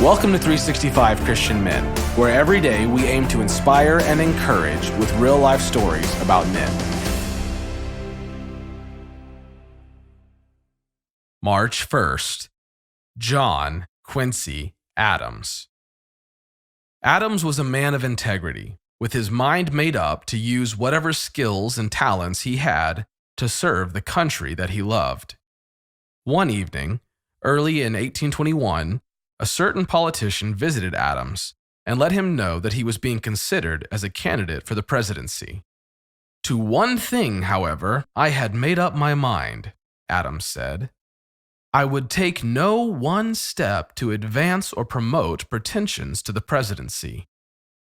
Welcome to 365 Christian Men, where every day we aim to inspire and encourage with real-life stories about men. March 1st. John Quincy Adams. Adams was a man of integrity, with his mind made up to use whatever skills and talents he had to serve the country that he loved. One evening, early in 1821, a certain politician visited Adams and let him know that he was being considered as a candidate for the presidency. To one thing, however, I had made up my mind, Adams said. I would take no one step to advance or promote pretensions to the presidency.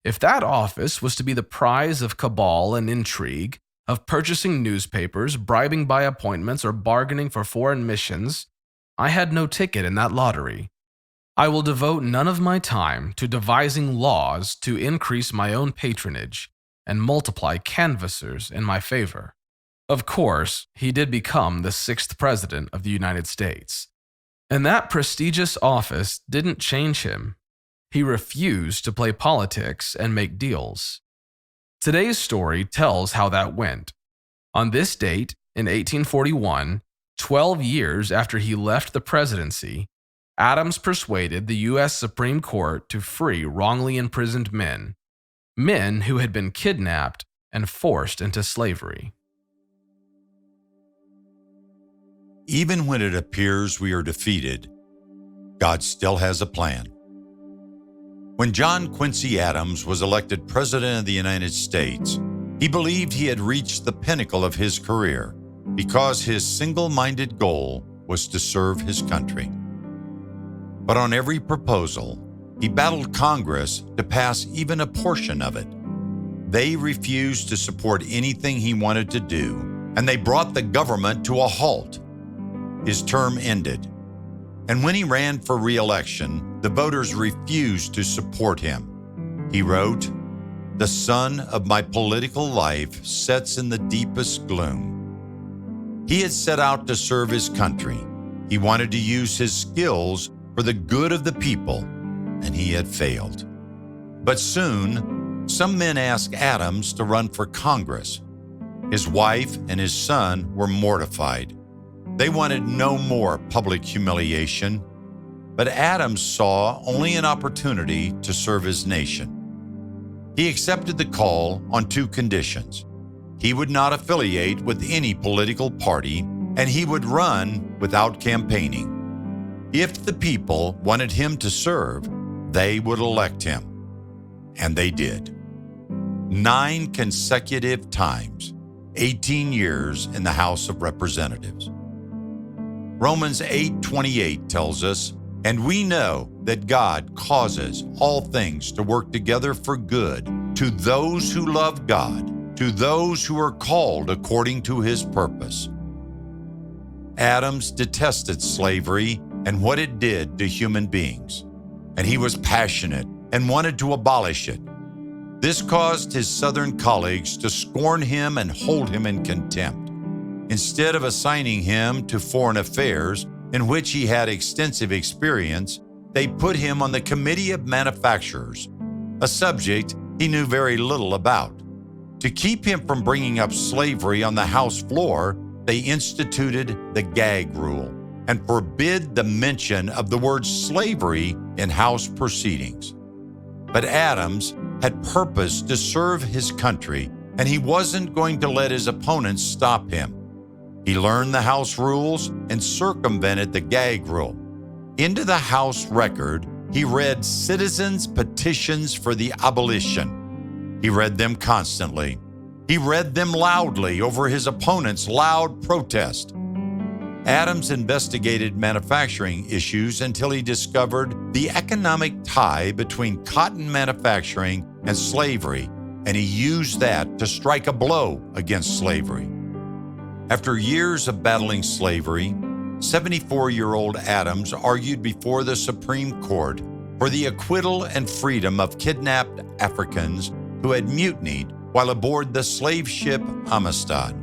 If that office was to be the prize of cabal and intrigue, of purchasing newspapers, bribing by appointments, or bargaining for foreign missions, I had no ticket in that lottery. I will devote none of my time to devising laws to increase my own patronage and multiply canvassers in my favor. Of course, he did become the 6th President of the United States. And that prestigious office didn't change him. He refused to play politics and make deals. Today's story tells how that went. On this date, in 1841, 12 years after he left the presidency, Adams persuaded the U.S. Supreme Court to free wrongly imprisoned men who had been kidnapped and forced into slavery. Even when it appears we are defeated, God still has a plan. When John Quincy Adams was elected President of the United States, he believed he had reached the pinnacle of his career because his single-minded goal was to serve his country. But on every proposal, he battled Congress to pass even a portion of it. They refused to support anything he wanted to do, and they brought the government to a halt. His term ended, and when he ran for re-election, the voters refused to support him. He wrote, "The sun of my political life sets in the deepest gloom." He had set out to serve his country. He wanted to use his skills for the good of the people, and he had failed. But soon, some men asked Adams to run for Congress. His wife and his son were mortified. They wanted no more public humiliation, but Adams saw only an opportunity to serve his nation. He accepted the call on 2 conditions. He would not affiliate with any political party, and he would run without campaigning. If the people wanted him to serve, they would elect him. And they did. 9 consecutive times, 18 years in the House of Representatives. Romans 8:28 tells us, "And we know that God causes all things to work together for good to those who love God, to those who are called according to his purpose." Adams detested slavery and what it did to human beings, and he was passionate and wanted to abolish it. This caused his Southern colleagues to scorn him and hold him in contempt. Instead of assigning him to foreign affairs, in which he had extensive experience, they put him on the Committee of Manufacturers, a subject he knew very little about. To keep him from bringing up slavery on the House floor, they instituted the gag rule and forbid the mention of the word slavery in House proceedings. But Adams had purposed to serve his country, and he wasn't going to let his opponents stop him. He learned the House rules and circumvented the gag rule. Into the House record, he read citizens' petitions for the abolition. He read them constantly. He read them loudly over his opponents' loud protest. Adams investigated manufacturing issues until he discovered the economic tie between cotton manufacturing and slavery, and he used that to strike a blow against slavery. After years of battling slavery, 74-year-old Adams argued before the Supreme Court for the acquittal and freedom of kidnapped Africans who had mutinied while aboard the slave ship Amistad.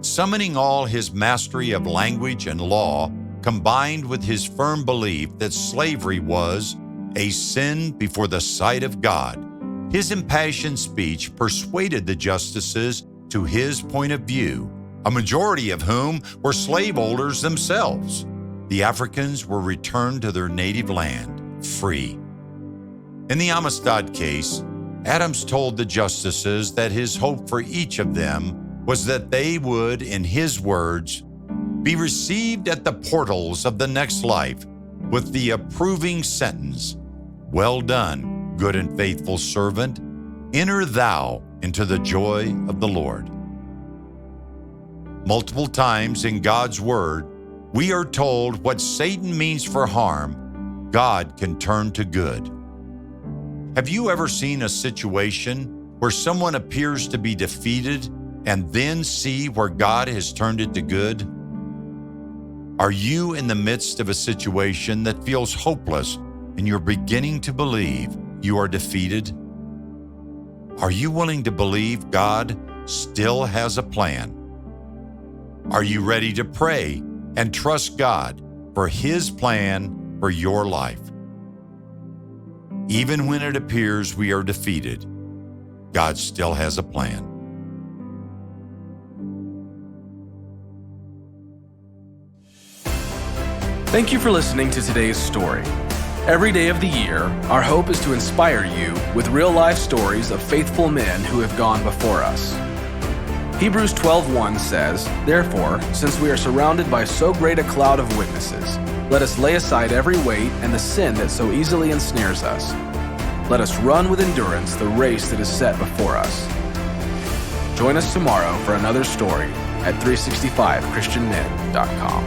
Summoning all his mastery of language and law, combined with his firm belief that slavery was a sin before the sight of God. His impassioned speech persuaded the justices to his point of view, a majority of whom were slaveholders themselves. The Africans were returned to their native land, free. In the Amistad case, Adams told the justices that his hope for each of them was that they would, in his words, be received at the portals of the next life with the approving sentence, "Well done, good and faithful servant. Enter thou into the joy of the Lord." Multiple times in God's Word, we are told what Satan means for harm, God can turn to good. Have you ever seen a situation where someone appears to be defeated and then see where God has turned it to good? Are you in the midst of a situation that feels hopeless and you're beginning to believe you are defeated? Are you willing to believe God still has a plan? Are you ready to pray and trust God for His plan for your life? Even when it appears we are defeated, God still has a plan. Thank you for listening to today's story. Every day of the year, our hope is to inspire you with real-life stories of faithful men who have gone before us. Hebrews 12:1 says, "Therefore, since we are surrounded by so great a cloud of witnesses, let us lay aside every weight and the sin that so easily ensnares us. Let us run with endurance the race that is set before us." Join us tomorrow for another story at 365christianmen.com.